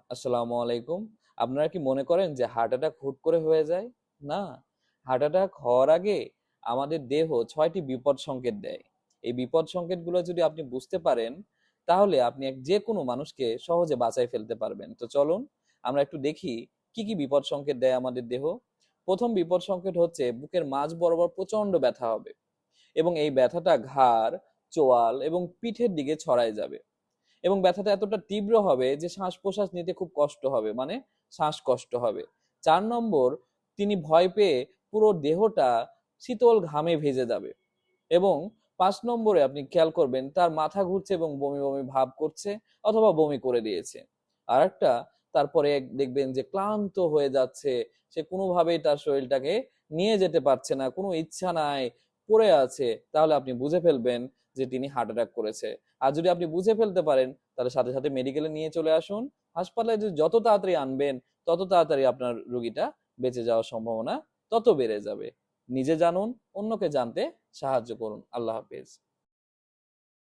আসসালামু আলাইকুম। আপনারা কি মনে করেন যে হার্ট অ্যাটাক হুট করে হয়ে যায়? না। হার্ট অ্যাটাক হওয়ার আগে আমাদের দেহ ৬টি বিপদ সংকেত দেয়। এই বিপদ সংকেতগুলো যদি আপনি বুঝতে পারেন, তাহলে আপনি যেকোনো মানুষকে সহজে বাঁচায় ফেলতে পারবেন। তো চলুন আমরা একটু দেখি কি কি বিপদ সংকেত দেয় আমাদের দেহ। প্রথম বিপদ সংকেত হচ্ছে বুকের মাঝ বরাবর প্রচন্ড ব্যথা হবে এবং এই ব্যথাটা ঘাড়, চোয়াল এবং পিঠের দিকে ছড়ায় যাবে। এবং ব্যথাটা এতটা তীব্র হবে যে শ্বাস প্রশ্বাস নিতে খুব কষ্ট হবে, মানে শ্বাসকষ্ট হবে। ৪ নম্বর, তিনি ভয় পেয়ে পুরো দেহটা শীতল ঘামে ভেজে যাবে। এবং ৫ নম্বরে আপনি খেয়াল করবেন তার মাথা ঘুরছে এবং বমি বমি ভাব করছে অথবা বমি করে দিয়েছে। আর একটা, তারপরে দেখবেন যে ক্লান্ত হয়ে যাচ্ছে, সে কোনোভাবেই তার শরীরটাকে নিয়ে যেতে পারছে না, কোনো ইচ্ছা নাই, পড়ে আছে। তাহলে আপনি বুঝে ফেলবেন যে তিনি হার্ট অ্যাটাক করেছে। আর যদি আপনি বুঝে ফেলতে পারেন, তাহলে সাথে সাথে মেডিকেলে নিয়ে চলে আসুন। হাসপাতালে যত তাড়াতাড়ি আনবেন, তত তাড়াতাড়ি আপনার রোগীটা বেঁচে যাওয়ার সম্ভাবনা তত বেড়ে যাবে। নিজে জানুন, অন্যকে জানতে সাহায্য করুন। আল্লাহ হাফেজ।